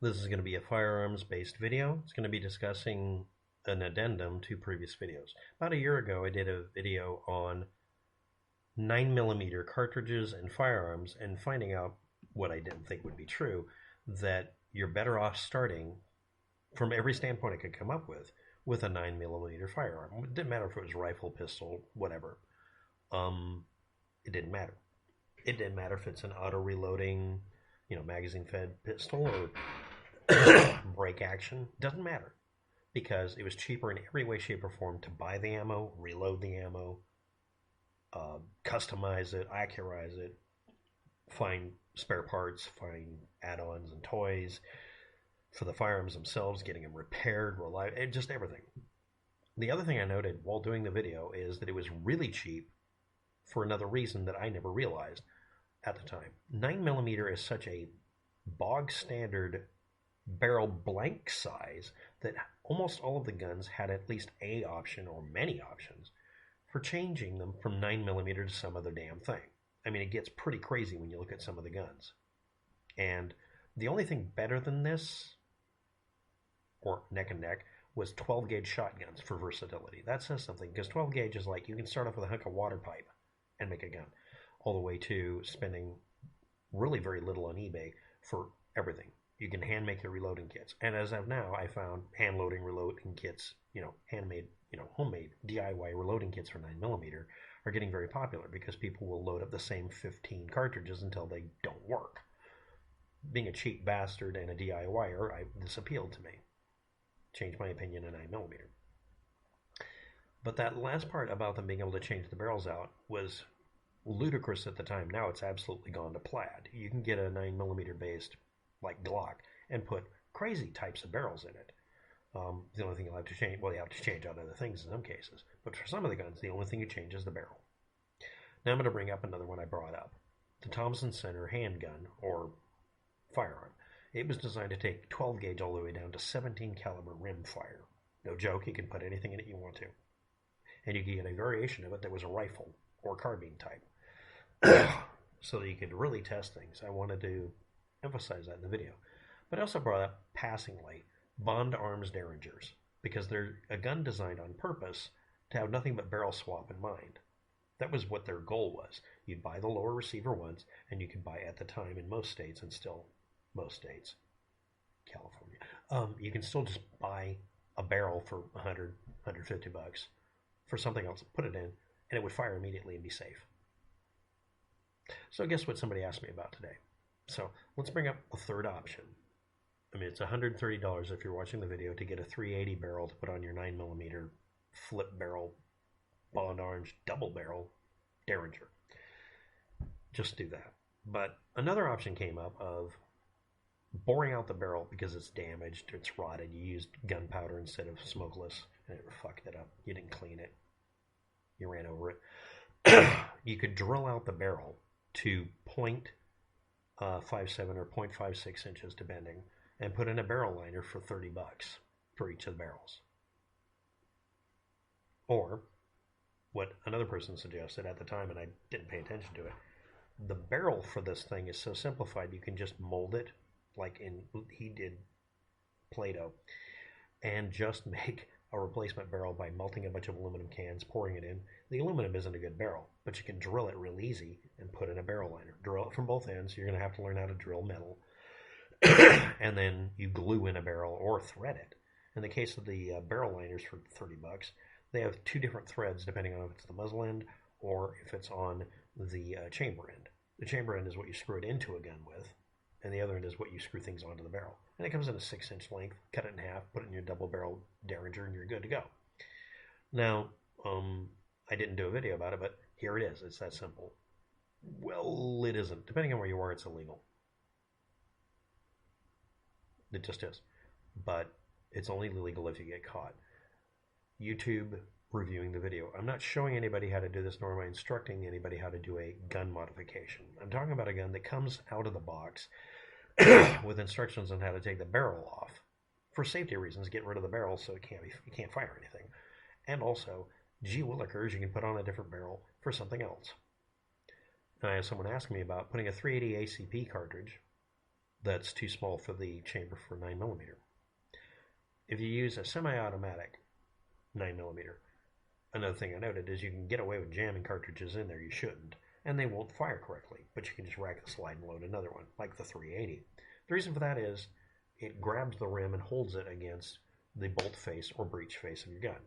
This is going to be a firearms-based video. It's going to be discussing an addendum to previous videos. About a year ago, I did a video on 9mm cartridges and firearms and finding out what I didn't think would be true, that you're better off starting from every standpoint I could come up with a 9mm firearm. It didn't matter if it was rifle, pistol, whatever. It didn't matter. It didn't matter if it's an auto-reloading, magazine-fed pistol or break action. Doesn't matter, because it was cheaper in every way, shape, or form to buy the ammo, reload the ammo, customize it, accurize it, find spare parts, find add-ons and toys for the firearms themselves, getting them repaired, just everything. The other thing I noted while doing the video is that it was really cheap for another reason that I never realized at the time. 9mm is such a bog standard barrel blank size that almost all of the guns had at least a option or many options for changing them from 9mm to some other damn thing. I mean, it gets pretty crazy when you look at some of the guns. And the only thing better than this, or neck and neck, was 12 gauge shotguns for versatility. That says something, because 12 gauge is like you can start off with a hunk of water pipe and make a gun, all the way to spending really very little on eBay for everything. You can hand make the reloading kits. And as of now, I found hand loading reloading kits, handmade, homemade DIY reloading kits for 9mm are getting very popular because people will load up the same 15 cartridges until they don't work. Being a cheap bastard and a DIYer, this appealed to me. Changed my opinion on 9mm. But that last part about them being able to change the barrels out was ludicrous at the time. Now it's absolutely gone to plaid. You can get a 9mm based like Glock and put crazy types of barrels in it. The only thing you'll have to change, you have to change out other things in some cases, but for some of the guns, the only thing you change is the barrel. Now I'm going to bring up another one I brought up. The Thompson Center handgun, or firearm. It was designed to take 12 gauge all the way down to 17 caliber rim fire. No joke, you can put anything in it you want to. And you can get a variation of it that was a rifle or carbine type. So that you could really test things. I wanted to emphasize that in the video. But I also brought up, passingly, Bond Arms Derringers, because they're a gun designed on purpose to have nothing but barrel swap in mind. That was what their goal was. You'd buy the lower receiver ones, and you could buy at the time in most states, and still most states, California, you can still just buy a barrel for $100, $150 for something else, put it in, and it would fire immediately and be safe. So guess what somebody asked me about today? So let's bring up the third option. I mean, it's $130 if you're watching the video to get a 380 barrel to put on your 9mm flip barrel, Bond Arms, double barrel Derringer. Just do that. But another option came up of boring out the barrel because it's damaged, it's rotted. You used gunpowder instead of smokeless, and it fucked it up. You didn't clean it. You ran over it. You could drill out the barrel to 0.57 or 0.56 inches depending, and put in a barrel liner for $30 for each of the barrels. Or what another person suggested at the time, and I didn't pay attention to it, the barrel for this thing is so simplified you can just mold it like he did Play-Doh, and just make a replacement barrel by melting a bunch of aluminum cans, pouring it in. The aluminum isn't a good barrel, but you can drill it real easy and put in a barrel liner. Drill it from both ends. You're going to have to learn how to drill metal. And then you glue in a barrel or thread it. In the case of the barrel liners for $30, they have two different threads depending on if it's the muzzle end or if it's on the chamber end. The chamber end is what you screw it into a gun with, and the other end is what you screw things onto the barrel. And it comes in a 6-inch length. Cut it in half, put it in your double barrel Derringer, and you're good to go. Now, I didn't do a video about it, but here it is. It's that simple. Well, it isn't. Depending on where you are, it's illegal. It just is. But it's only illegal if you get caught. YouTube reviewing the video. I'm not showing anybody how to do this, nor am I instructing anybody how to do a gun modification. I'm talking about a gun that comes out of the box with instructions on how to take the barrel off. For safety reasons, get rid of the barrel so you can't fire anything. And also, gee willikers, you can put on a different barrel for something else. And I had someone ask me about putting a 380 ACP cartridge that's too small for the chamber for 9mm. If you use a semi-automatic 9mm, another thing I noted is you can get away with jamming cartridges in there you shouldn't, and they won't fire correctly, but you can just rack the slide and load another one, like the 380. The reason for that is it grabs the rim and holds it against the bolt face or breech face of your gun.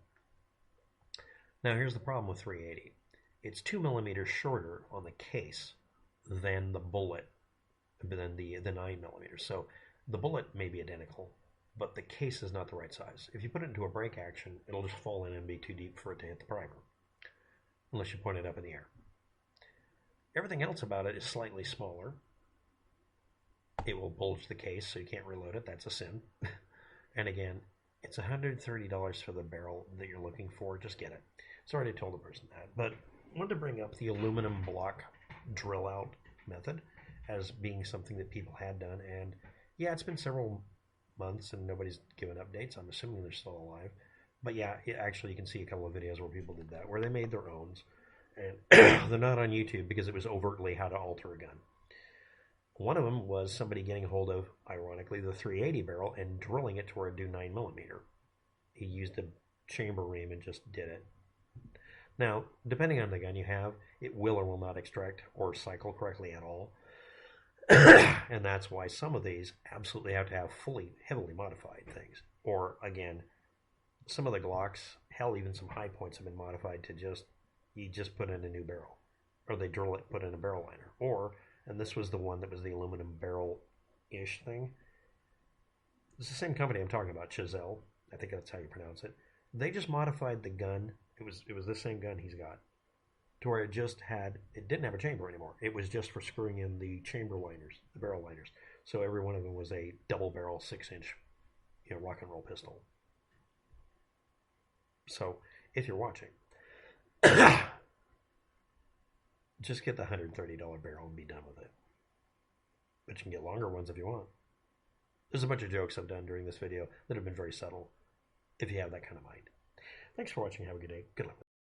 Now here's the problem with 380. It's 2mm shorter on the case than the bullet, than the 9mm. So the bullet may be identical, but the case is not the right size. If you put it into a break action, it'll just fall in and be too deep for it to hit the primer, unless you point it up in the air. Everything else about it is slightly smaller. It will bulge the case, so you can't reload it. That's a sin. And again, it's $130 for the barrel that you're looking for. Just get it. Sorry to told the person that, but I wanted to bring up the aluminum block drill out method as being something that people had done. And yeah, it's been several months and nobody's given updates. I'm assuming they're still alive. But yeah, actually you can see a couple of videos where people did that, where they made their owns. And they're not on YouTube because it was overtly how to alter a gun. One of them was somebody getting a hold of, ironically, the 380 barrel and drilling it to where it'd do 9mm. He used a chamber ream and just did it. Now, depending on the gun you have, it will or will not extract or cycle correctly at all. And that's why some of these absolutely have to have heavily modified things. Or, again, some of the Glocks, hell, even some high points have been modified to you just put in a new barrel. Or they drill it, put in a barrel liner. Or, and this was the one that was the aluminum barrel-ish thing. It's the same company I'm talking about, Chisel. I think that's how you pronounce it. They just modified the gun. It was the same gun he's got, to where it didn't have a chamber anymore. It was just for screwing in the chamber liners, the barrel liners. So every one of them was a double barrel 6-inch, rock and roll pistol. So if you're watching, just get the $130 barrel and be done with it. But you can get longer ones if you want. There's a bunch of jokes I've done during this video that have been very subtle, if you have that kind of mind. Thanks for watching. Have a good day. Good luck with it.